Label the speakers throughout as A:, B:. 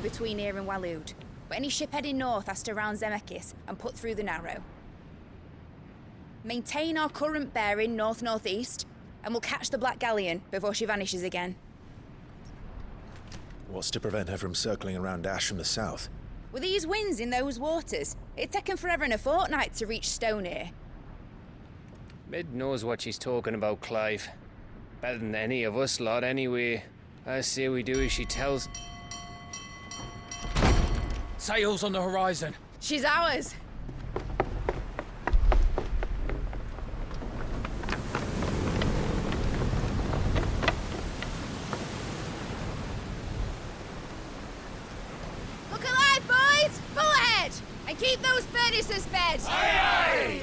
A: between here and Waloed, but any ship heading north has to round Zemeckis and put through the Narrow. Maintain our current bearing north-northeast, and we'll catch the Black Galleon before she vanishes again.
B: What's to prevent her from circling around Ash from the south?
A: With these winds in those waters, it'd taken forever and a fortnight to reach Stonehere.
C: Mid knows what she's talking about, Clive. Better than any of us lot, anyway. I say we do as she tells.
D: Sails on the horizon.
A: She's ours. Look alive, boys! Full ahead! And keep those furnaces fed!
D: Aye, aye!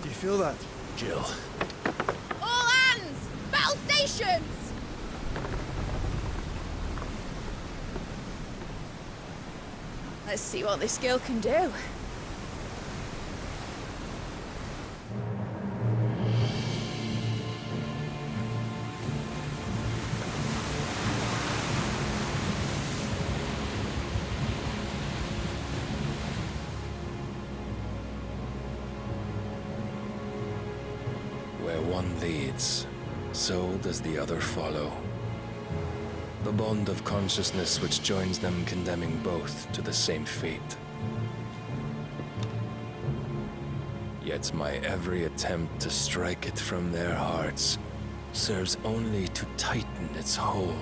B: Do you feel that, Jill?
A: All hands! Battle stations! Let's see what this girl can do.
E: Where one leads, so does the other follow. The bond of consciousness which joins them condemning both to the same fate. Yet my every attempt to strike it from their hearts serves only to tighten its hold.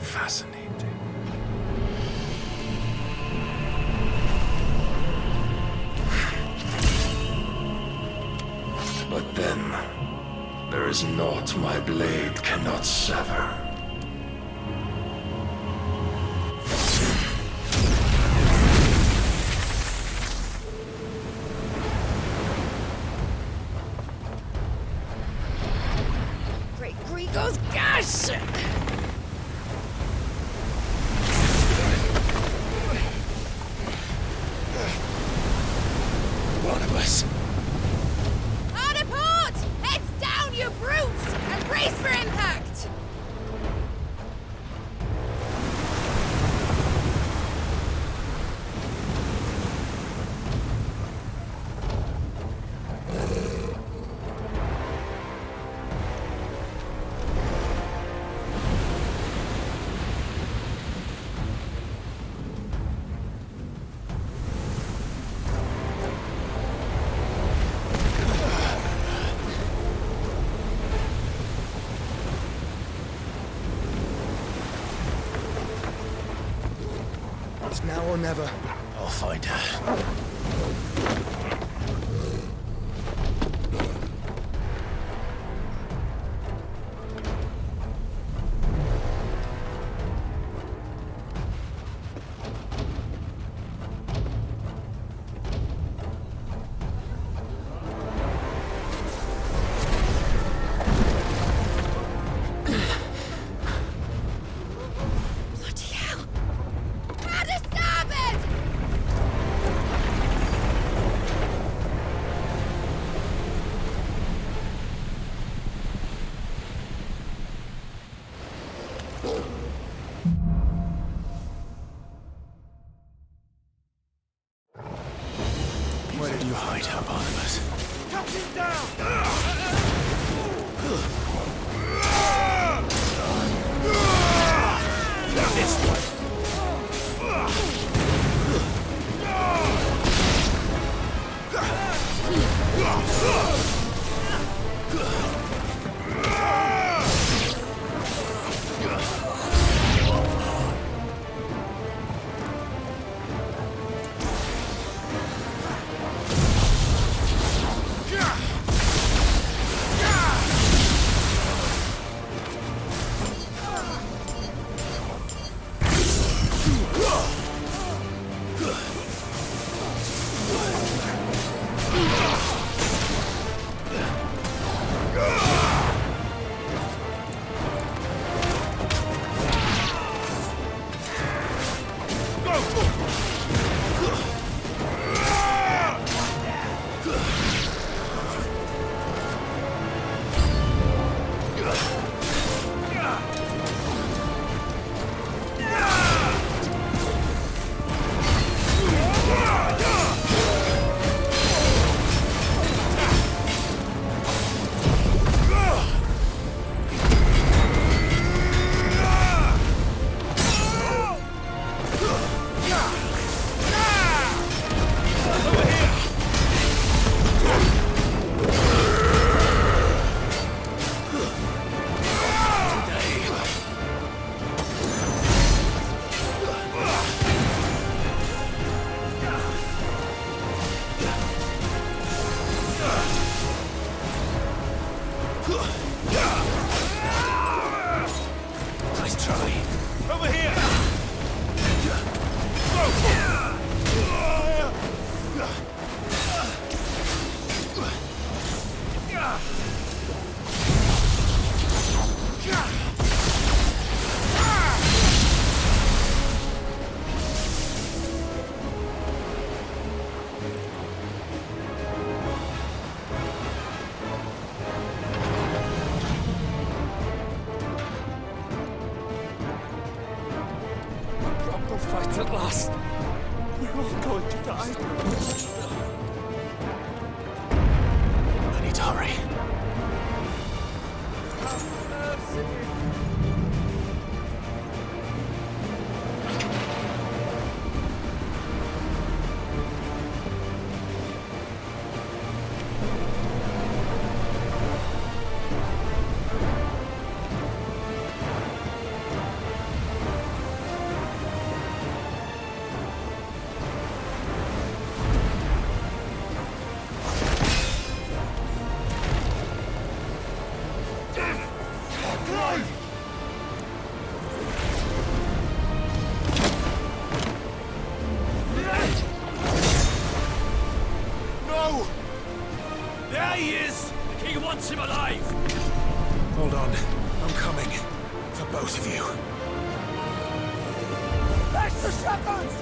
E: Fascinating. But then, there is naught my blade cannot sever.
A: Great Grigor's gas!
B: Barnabas!
A: Hard aport! Heads down, you brutes! And brace for impact!
B: It's now or never. I'll find her.
A: Bloody hell! How to stop it!
B: Where did you hide her, Barnabas?
D: Cut him down!
B: This one. go!
D: There he is! The king wants him alive!
B: Hold on. I'm coming. For both of you.
D: Extra shepherds!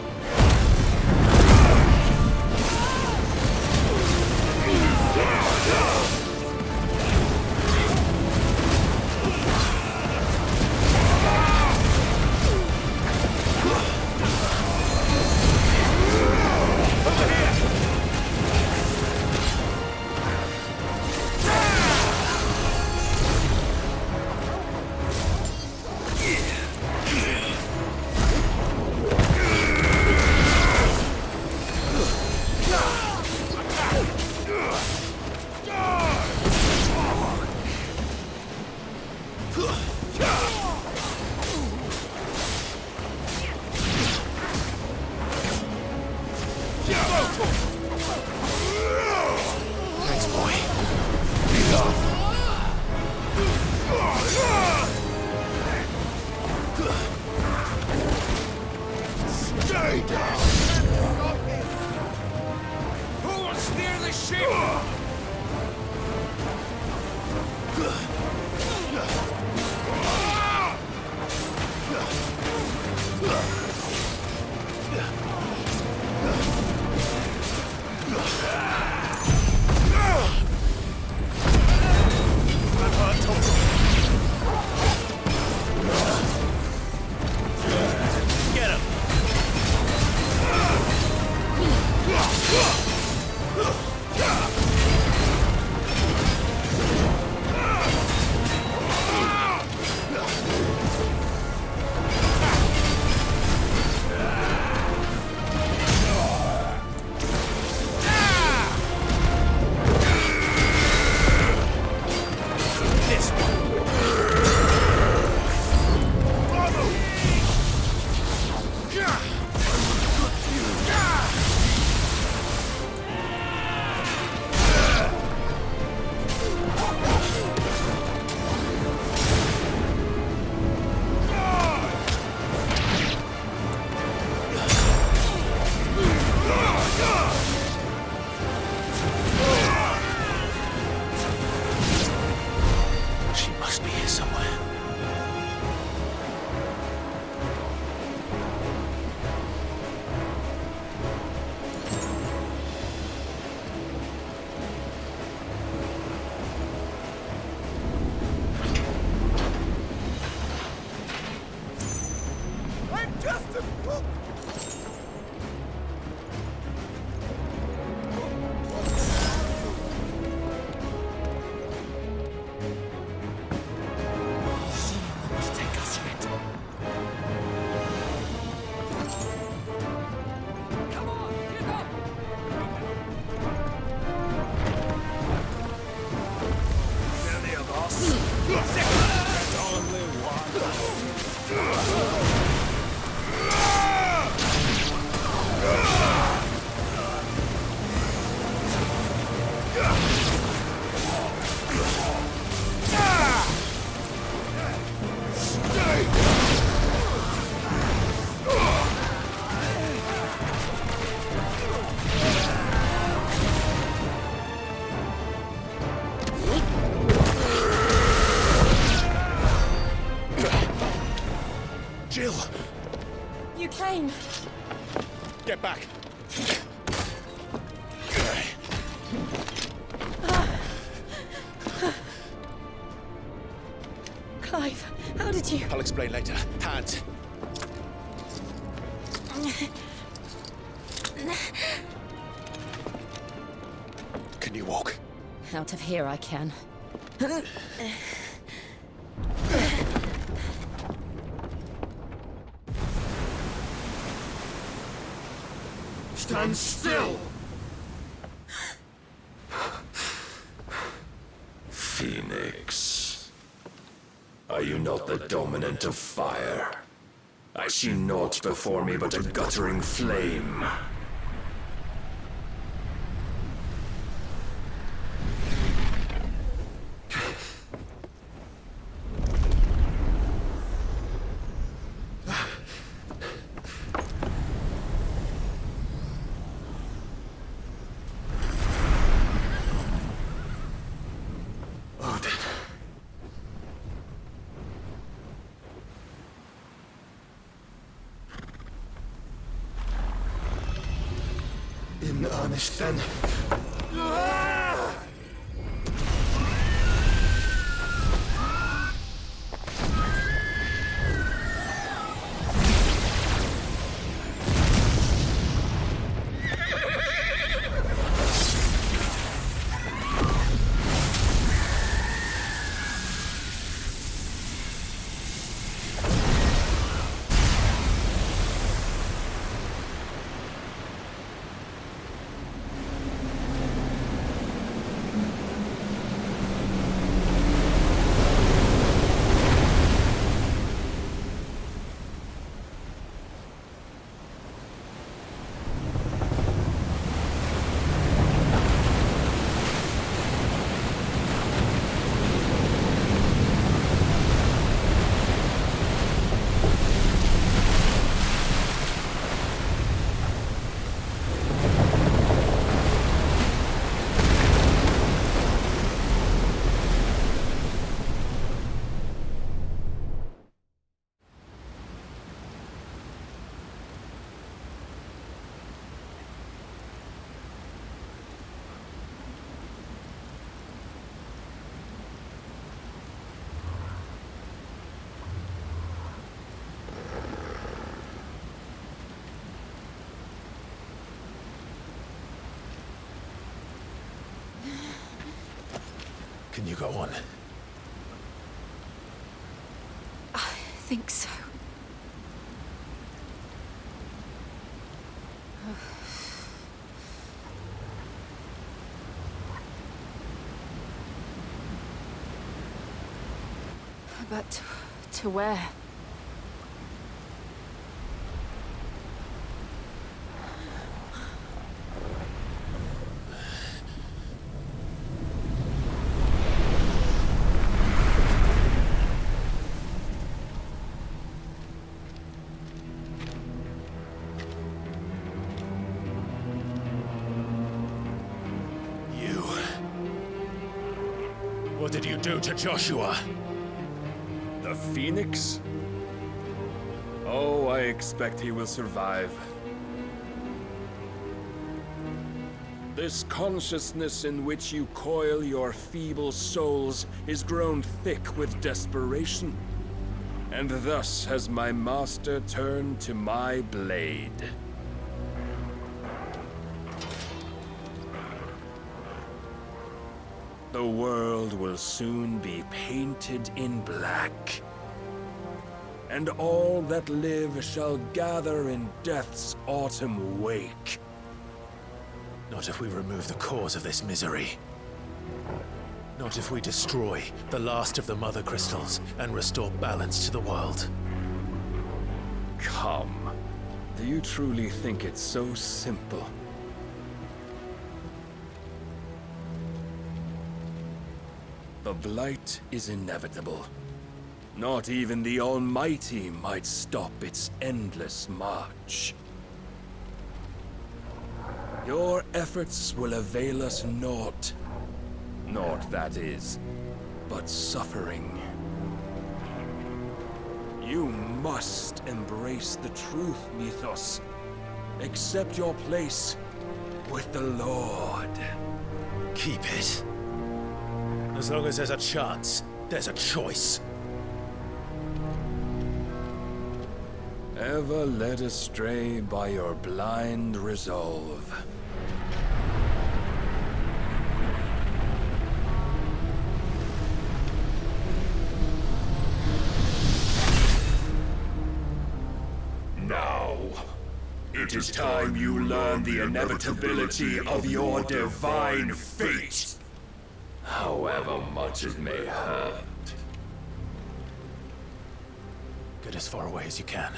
B: Thanks, boy. Stay down!
D: Who will steer the ship?
C: Get him! This one!
B: She must be here somewhere.
D: I'm just a cook! Come on, get up! Any of us? Only one.
B: Jill!
A: You came.
B: Get back!
A: Clive, how did you...
B: I'll explain later. Hands. Can you walk?
A: Out of here I can.
D: Stand still!
E: Phoenix. Are you not the dominant of fire? I see naught before me but a guttering flame.
B: punished then. Can you go on?
A: I think so. But to where?
B: What did you do to Joshua?
E: The Phoenix? Oh, I expect he will survive. This consciousness in which you coil your feeble souls is grown thick with desperation. And thus has my master turned to my blade. The world will soon be painted in black. And all that live shall gather in death's autumn wake.
B: Not if we remove the cause of this misery. Not if we destroy the last of the Mother Crystals and restore balance to the world.
E: Come. Do you truly think it's so simple? The blight is inevitable. Not even the Almighty might stop its endless march. Your efforts will avail us naught. Naught, that is, but suffering. You must embrace the truth, Mythos. Accept your place with the Lord.
B: Keep it. As long as there's a chance, there's a choice.
E: Ever led astray by your blind resolve.
D: Now, it is time you learn the inevitability of your divine fate. However much it may hurt.
B: Get as far away as you can.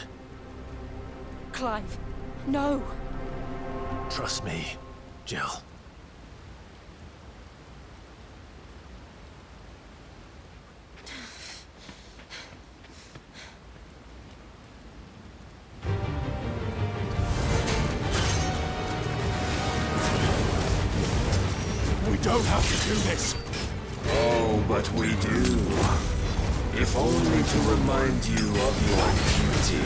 A: Clive, no!
B: Trust me, Jill. We don't have to do this!
D: Oh, but we do. If only to remind you of your beauty.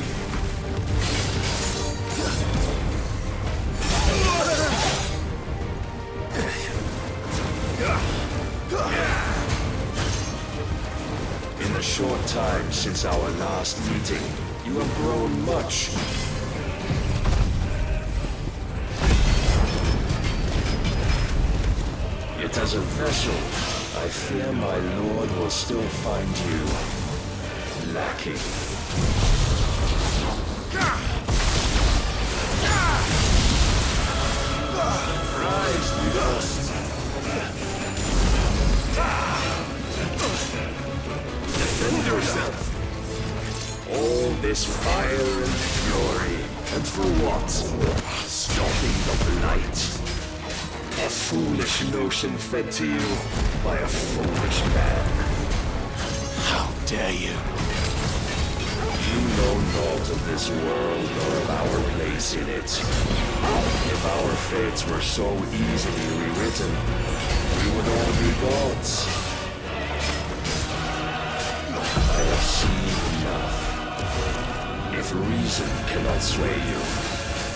D: short time since our last meeting, you have grown much. Yet as a vessel, I fear my lord will still find you lacking. Rise, Midas. Defend yourself. All this fire and fury, and for what? Stopping the blight. A foolish notion fed to you by a foolish man.
B: How dare you?
D: You know naught of this world or of our place in it. If our fates were so easily rewritten, we would all be gods. I have seen enough. If reason cannot sway you,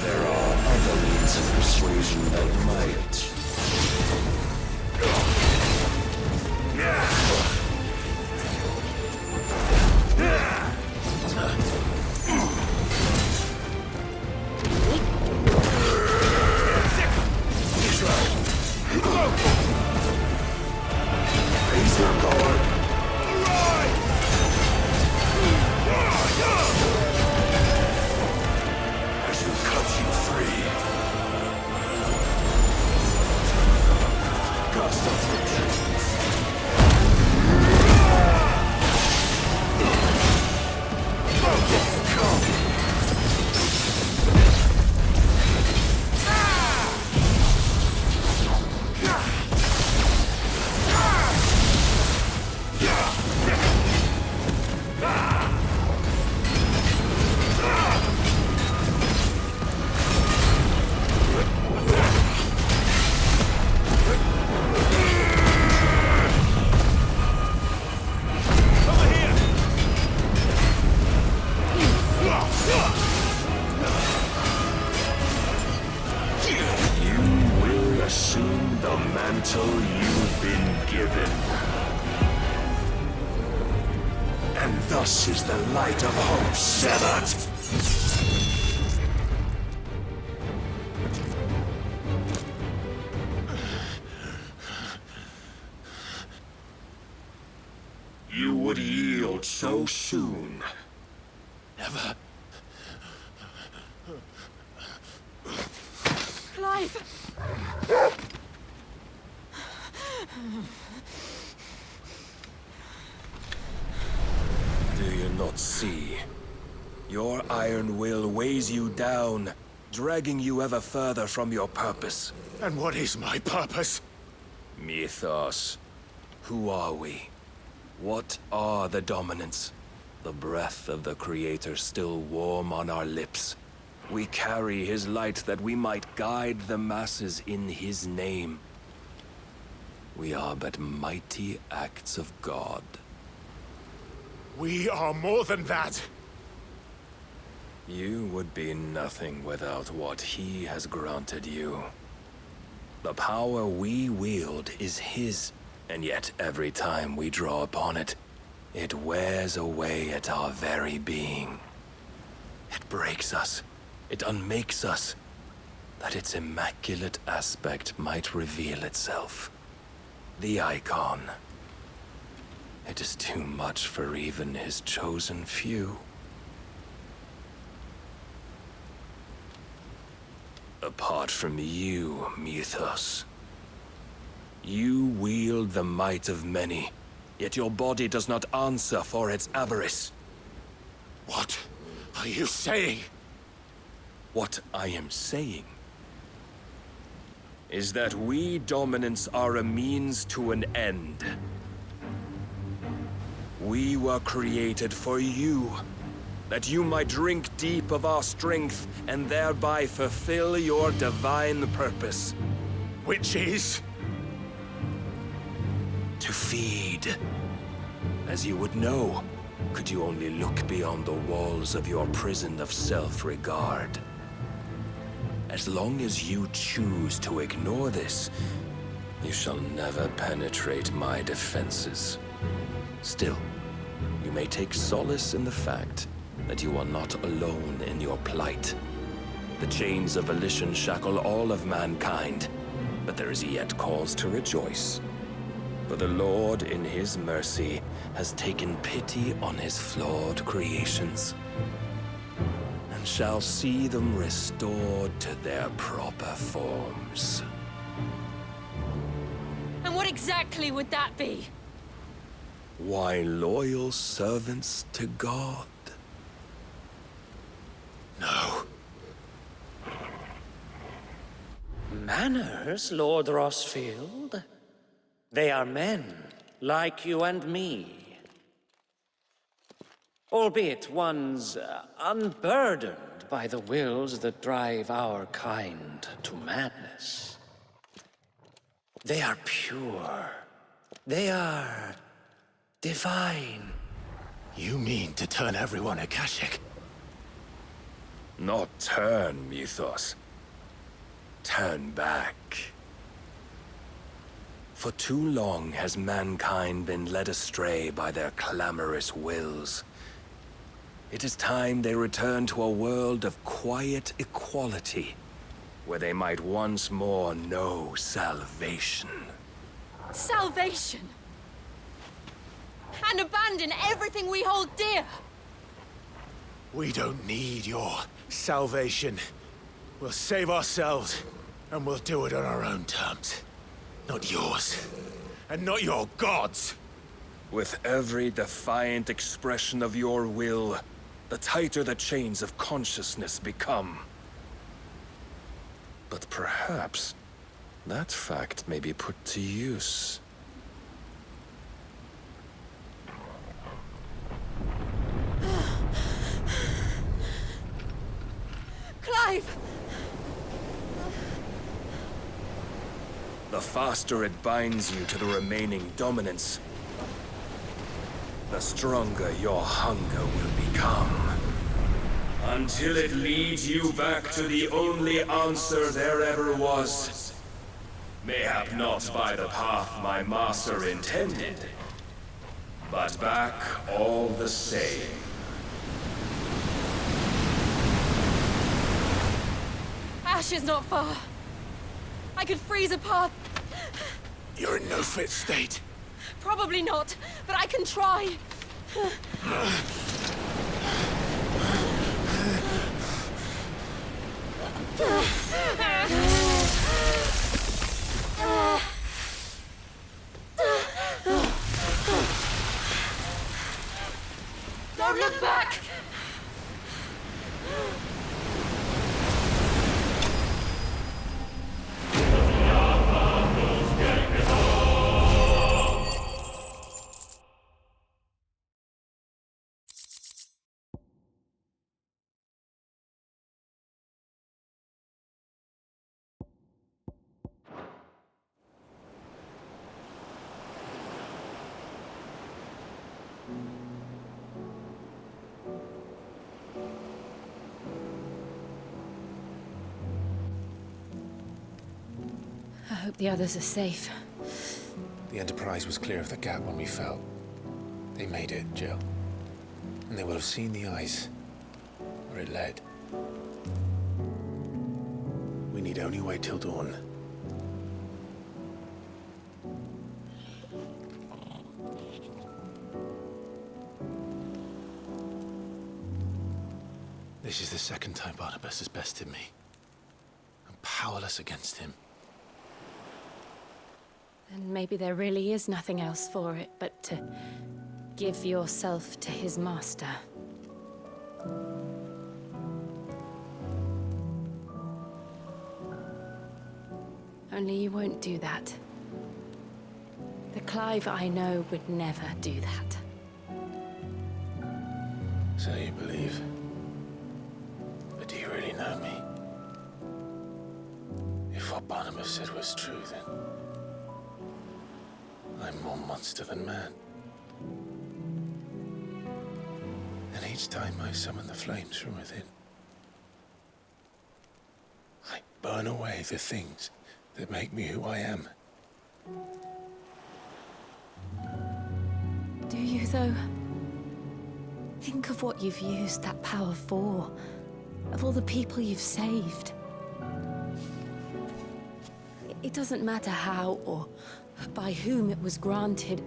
D: there are other means of persuasion that might. Raise your guard. I shall cut you free. Gust of vengeance. Come. Assume the mantle you've been given. And thus is the light of hope severed. You would yield so soon.
B: Never.
A: Clive!
E: Do you not see? Your iron will weighs you down, dragging you ever further from your purpose.
B: And what is my purpose?
E: Mythos. Who are we? What are the dominants? The breath of the Creator still warm on our lips. We carry his light that we might guide the masses in his name. We are but mighty acts of God.
B: We are more than that.
E: You would be nothing without what he has granted you. The power we wield is his, and yet every time we draw upon it, it wears away at our very being. It breaks us. It unmakes us, that its immaculate aspect might reveal itself. The icon. It is too much for even his chosen few. Apart from you, Mythos, you wield the might of many, yet your body does not answer for its avarice.
B: What are you saying?
E: What I am saying is that we dominants are a means to an end. We were created for you, that you might drink deep of our strength and thereby fulfill your divine purpose.
B: Which is?
E: To feed. As you would know, could you only look beyond the walls of your prison of self-regard. As long as you choose to ignore this, you shall never penetrate my defenses. Still,
D: you may take solace in the fact that you are not alone in your plight. The chains of volition shackle all of mankind, but there is yet cause to rejoice. For the Lord, in his mercy, has taken pity on his flawed creations, and shall see them restored to their proper forms.
A: And what exactly would that be?
D: Why, loyal servants to God.
B: No.
F: Manners, Lord Rossfield? They are men, like you and me. Albeit ones unburdened by the wills that drive our kind to madness. They are pure. They are divine.
B: You mean to turn everyone Akashic?
D: Not turn, Mythos. Turn back. For too long has mankind been led astray by their clamorous wills. It is time they return to a world of quiet equality, where they might once more know salvation.
A: Salvation! And abandon everything we hold dear!
B: We don't need your salvation. We'll save ourselves, and we'll do it on our own terms. Not yours. And not your gods!
D: With every defiant expression of your will, the tighter the chains of consciousness become. But perhaps that fact may be put to use.
A: Clive!
D: The faster it binds you to the remaining dominance, the stronger your hunger will become. Until it leads you back to the only answer there ever was. Mayhap not by the path my master intended, but back all the same.
A: Ash is not far. I could freeze a path.
B: You're in no fit state.
A: Probably not, but I can try. Don't look back! I hope the others are safe.
B: The Enterprise was clear of the gap when we fell. They made it, Jill. And they will have seen the eyes where it led. We need only wait till dawn. This is the second time Barnabas has bested me. I'm powerless against him.
A: Then maybe there really is nothing else for it but to give yourself to his master. Only you won't do that. The Clive I know would never do that.
B: So you believe? But do you really know me? If what Barnabas said was true, then I'm more monster than man. And each time I summon the flames from within, I burn away the things that make me who I am.
A: Do you, though? Think of what you've used that power for, of all the people you've saved. It doesn't matter how or by whom it was granted,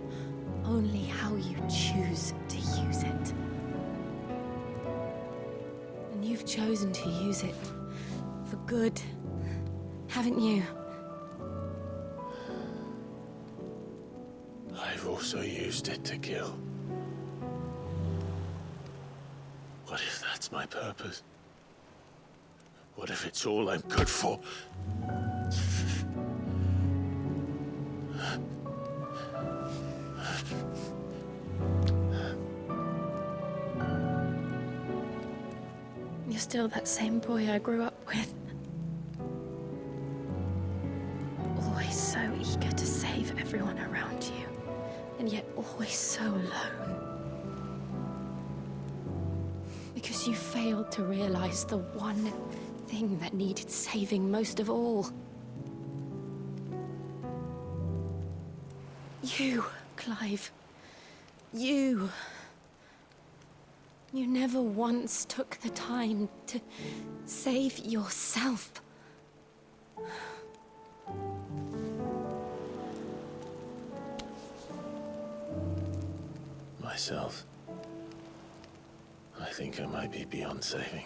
A: only how you choose to use it. And you've chosen to use it for good, haven't you?
B: I've also used it to kill. What if that's my purpose? What if it's all I'm good for?
A: You're still that same boy I grew up with. Always so eager to save everyone around you, and yet always so alone. Because you failed to realize the one thing that needed saving most of all. You, Clive. You. You never once took the time to save yourself.
B: Myself. I think I might be beyond saving.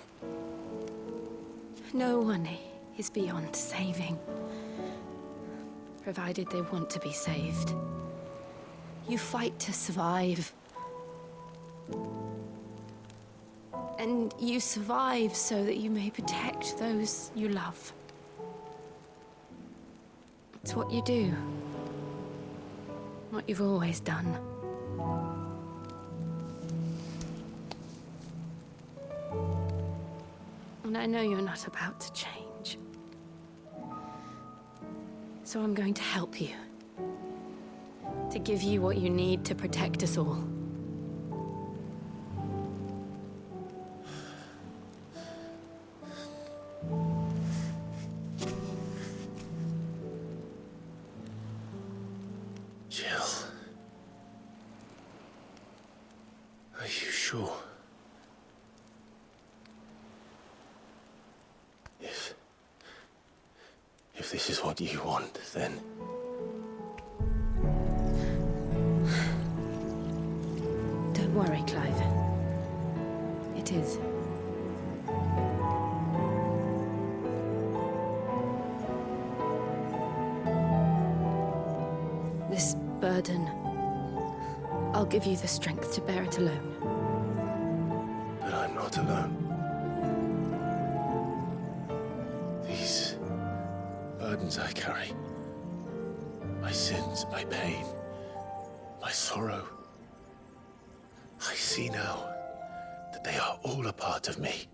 A: No one is beyond saving, provided they want to be saved. You fight to survive. And you survive so that you may protect those you love. It's what you do. What you've always done. And I know you're not about to change. So I'm going to help you. To give you what you need to protect us all.
B: Jill. Are you sure? If this is what you want, then...
A: Don't worry, Clive. It is. This burden, I'll give you the strength to bear it alone.
B: But I'm not alone. These burdens I carry, my sins, my pain, my sorrow, I see now that they are all a part of me.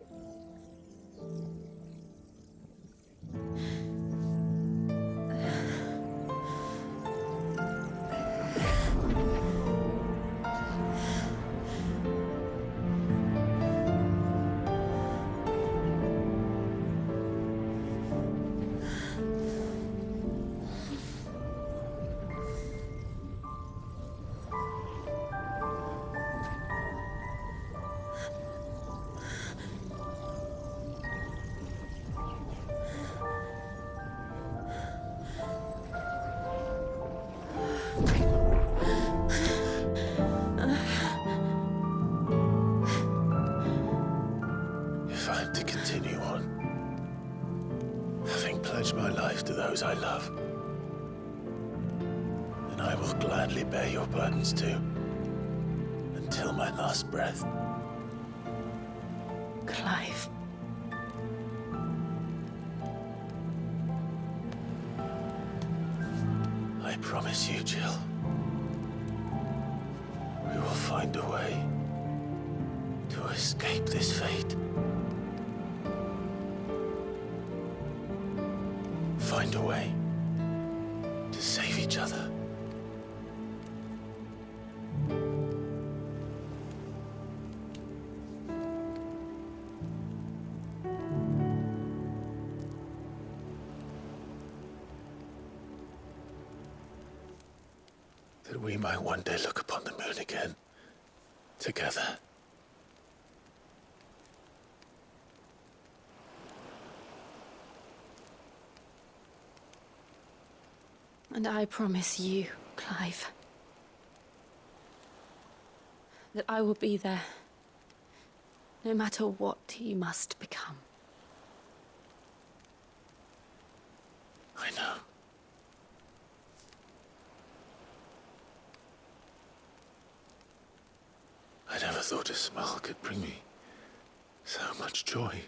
B: If I'm to continue on, having pledged my life to those I love, then I will gladly bear your burdens too, until my last breath.
A: Clive.
B: I promise you, Jill, we will find a way to escape this fate. Find a way to save each other. That we might one day look upon the moon again, together.
A: And I promise you, Clive, that I will be there, no matter what you must become.
B: I know. I never thought a smile could bring me so much joy.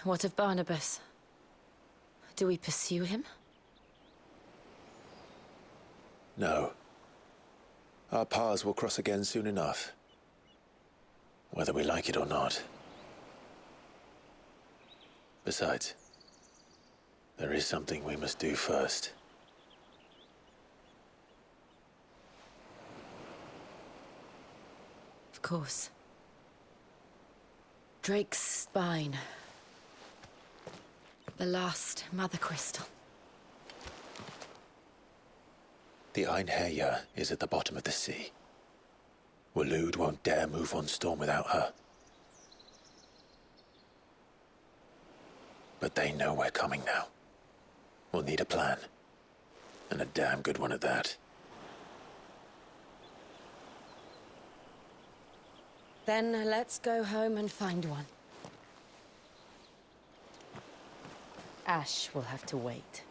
A: What of Barnabas? Do we pursue him?
B: No. Our paths will cross again soon enough. Whether we like it or not. Besides, there is something we must do first.
A: Of course. Drake's spine. The last Mother Crystal.
B: The Einherjar is at the bottom of the sea. Waloed won't dare move on Storm without her. But they know we're coming now. We'll need a plan. And a damn good one at that.
A: Then let's go home and find one. Ash will have to wait.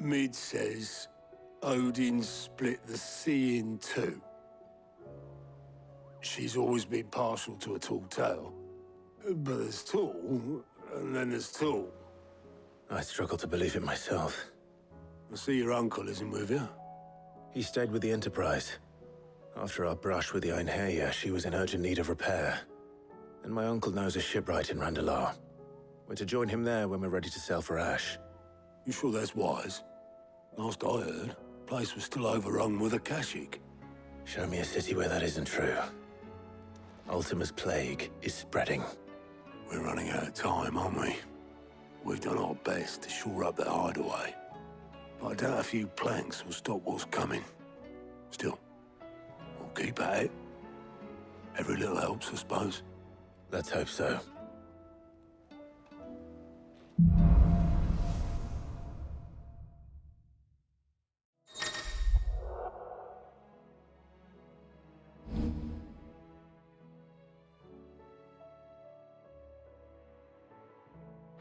G: Mid says Odin split the sea in two. She's always been partial to a tall tale. But there's tall, and then there's tall.
B: I struggle to believe it myself.
G: I see your uncle isn't with you.
B: He stayed with the Enterprise. After our brush with the Einherjar, she was in urgent need of repair. And my uncle knows a shipwright in Randalar. We're to join him there when we're ready to sail for Ash.
G: You sure that's wise? Last I heard, the place was still overrun with Akashic.
B: Show me a city where that isn't true. Ultima's plague is spreading.
G: We're running out of time, aren't we? We've done our best to shore up that hideaway. But I doubt a few planks will stop what's coming. Still, we'll keep at it. Every little helps, I suppose.
B: Let's hope so.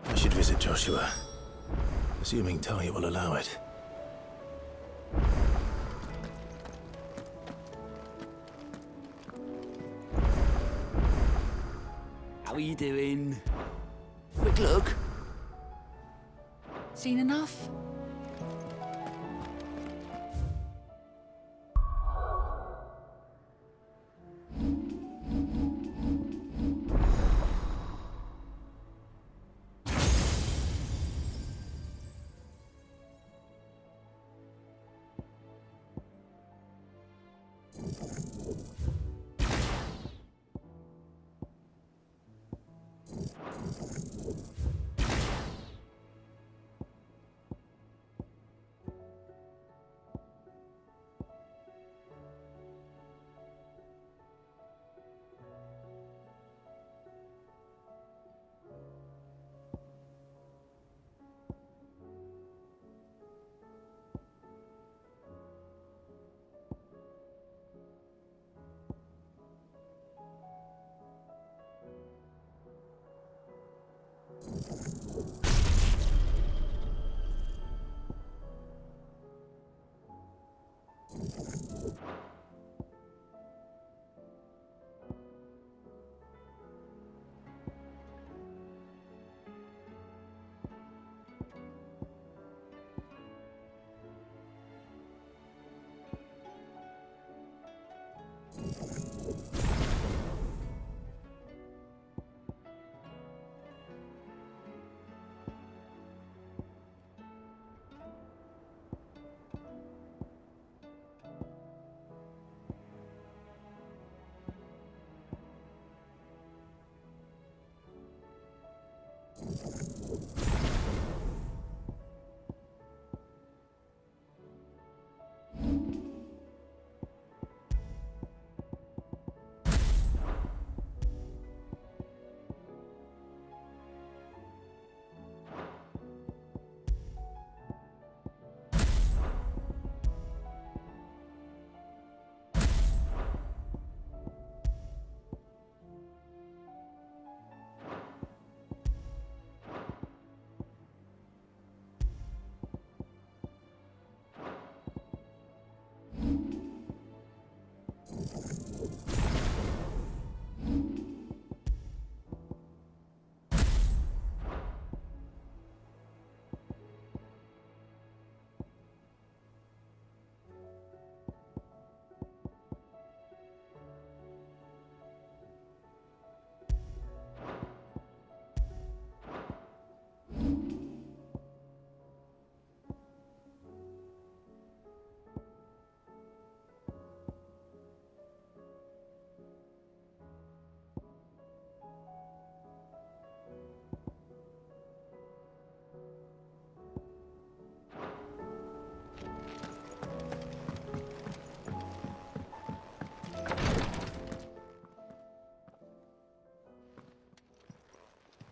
B: I should visit Joshua, assuming Talia will allow it.
H: How are you doing?
G: look.
A: Seen enough?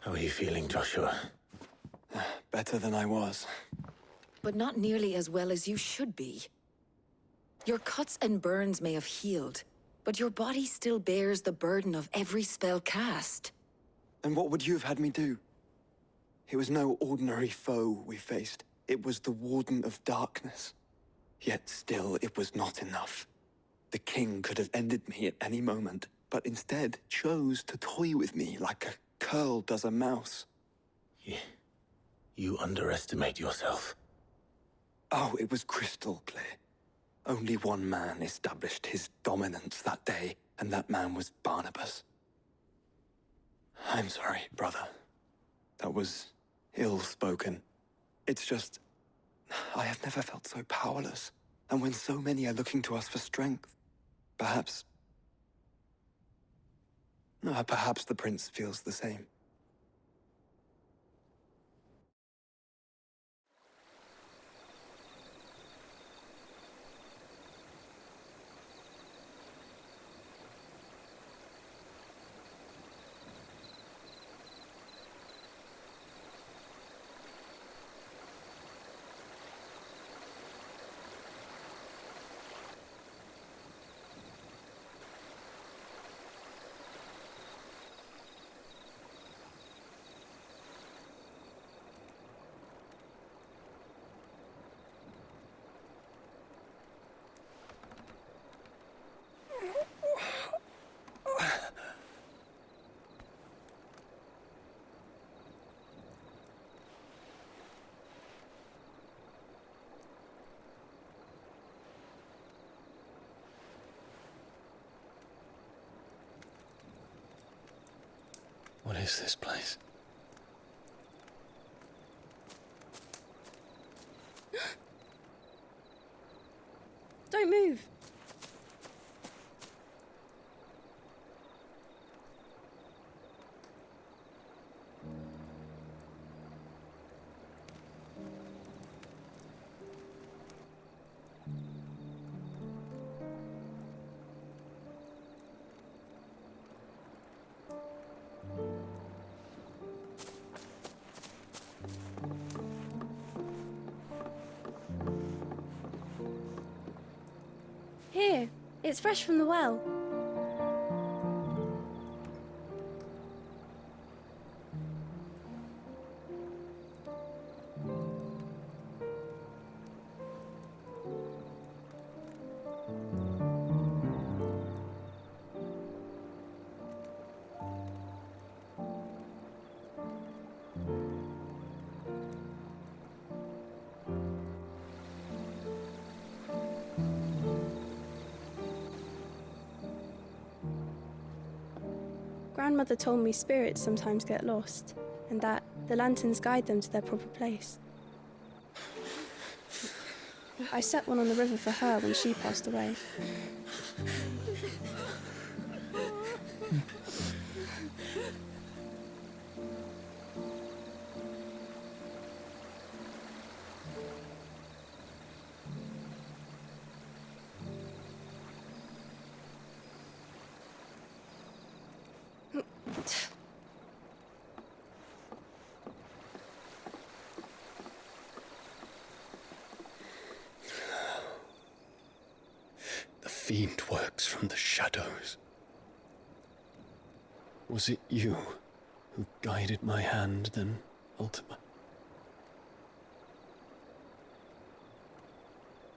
B: How are you feeling, Joshua?
H: Better than I was.
A: But not nearly as well as you should be. Your cuts and burns may have healed, but your body still bears the burden of every spell cast.
H: And what would you have had me do? It was no ordinary foe we faced. It was the Warden of Darkness. Yet still, it was not enough. The king could have ended me at any moment, but instead chose to toy with me like a curl does a mouse.
B: You underestimate yourself.
H: Oh, it was crystal clear. Only one man established his dominance that day, and that man was Barnabas. I'm sorry, brother. That was ill-spoken. It's just, I have never felt so powerless. And when so many are looking to us for strength, perhaps the prince feels the same.
D: is this place?
I: Don't move. Here, it's fresh from the well. Grandmother told me spirits sometimes get lost, and that the lanterns guide them to their proper place. I set one on the river for her when she passed away.
D: The fiend works from the shadows. Was it you who guided my hand, then ultimately?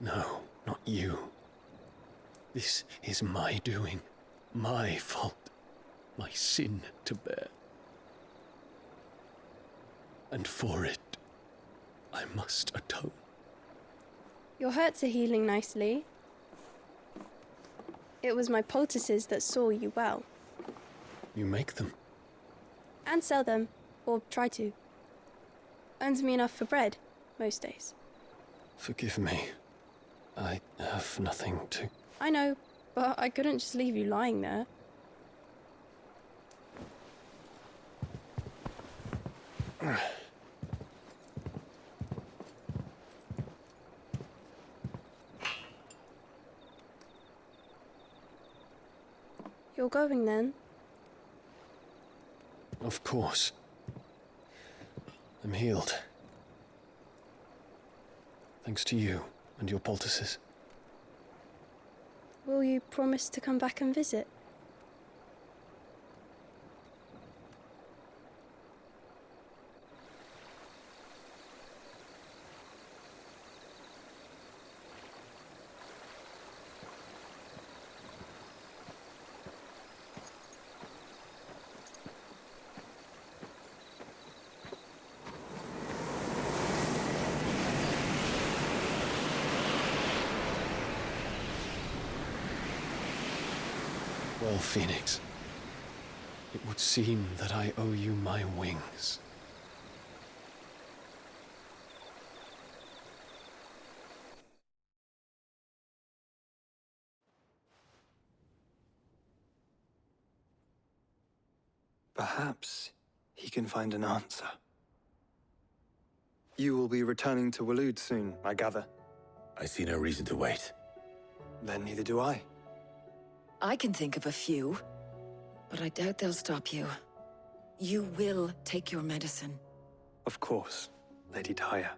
D: No, not you. This is my doing, my fault, my sin to bear. And for it, I must atone.
I: Your hurts are healing nicely. It was my poultices that saw you well.
D: You make them?
I: And sell them, or try to. Earns me enough for bread, most days.
D: Forgive me. I have nothing to...
I: I know, but I couldn't just leave you lying there. You're going then?
D: Of course. I'm healed. Thanks to you and your poultices.
I: Will you promise to come back and visit?
D: Well, Phoenix, it would seem that I owe you my wings.
H: Perhaps he can find an answer. You will be returning to Waloed soon, I gather.
G: I see no reason to wait.
H: Then neither do I.
A: I can think of a few, but I doubt they'll stop you. You will take your medicine.
H: Of course, Lady Daya.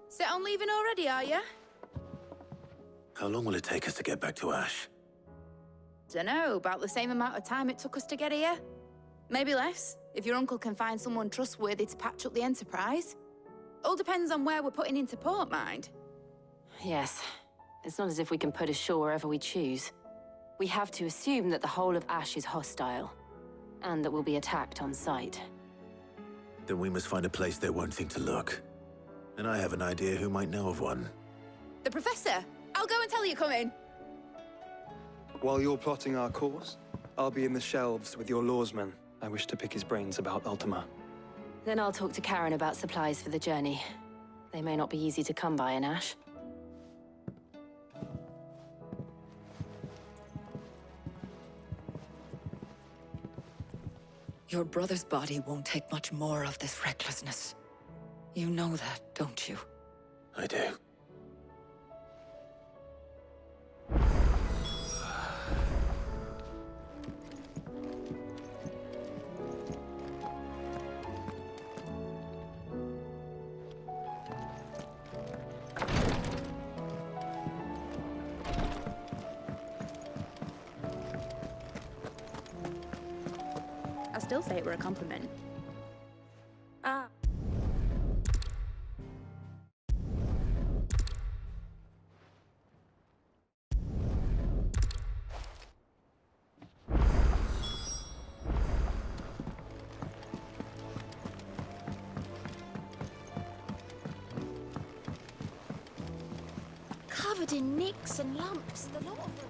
J: Set on leaving already, are you?
G: How long will it take us to get back to Ash?
J: Dunno, about the same amount of time it took us to get here. Maybe less, if your uncle can find someone trustworthy to patch up the Enterprise. All depends on where we're putting into port, mind.
K: Yes. It's not as if we can put ashore wherever we choose. We have to assume that the whole of Ash is hostile, and that we'll be attacked on sight.
G: Then we must find a place they won't think to look. And I have an idea who might know of one.
J: The Professor! I'll go and tell you coming!
H: While you're plotting our course, I'll be in the shelves with your lawsmen, I wish to pick his brains about Ultima.
K: Then I'll talk to Karen about supplies for the journey. They may not be easy to come by in Ash.
A: Your brother's body won't take much more of this recklessness. You know that, don't you?
G: I do.
J: I still say it were a compliment. Ah.
L: Covered in nicks and lumps, the lot of them.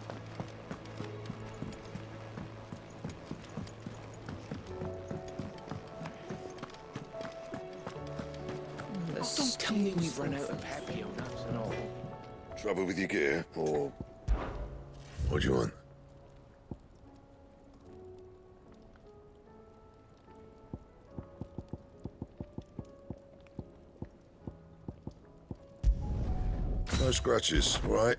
C: Don't tell me we've run out of peppy or nuts and all.
D: Trouble with your gear, or what do you want? No scratches, all right?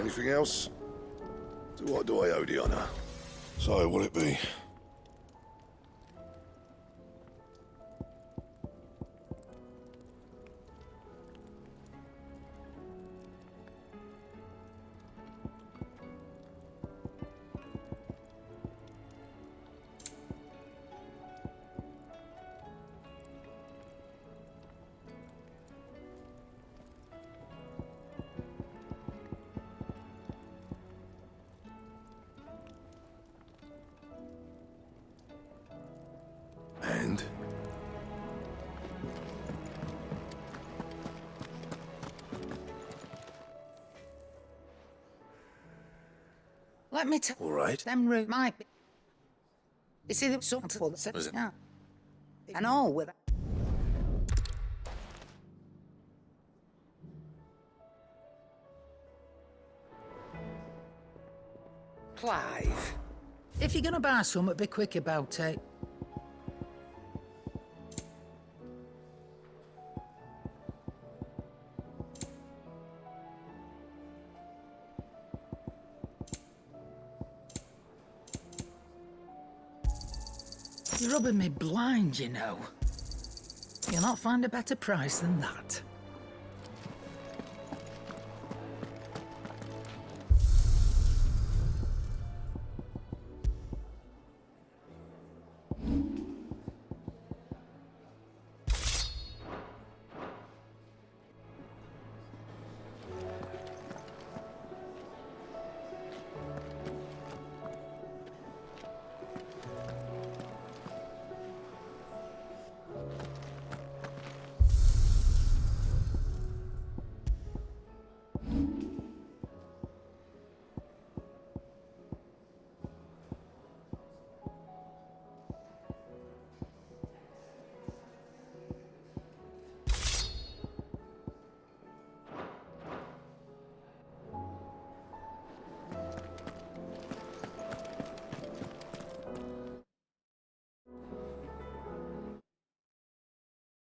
D: Anything else? To what do I owe the honor? So, what'll it be? And?
M: Let me tell.
D: All right.
M: Them root might be. You see, there was something for the
D: Was it?
M: now. And all with. Clive, if you're gonna buy something, be quick about it. You're rubbing me blind, you know. You'll not find a better price than that.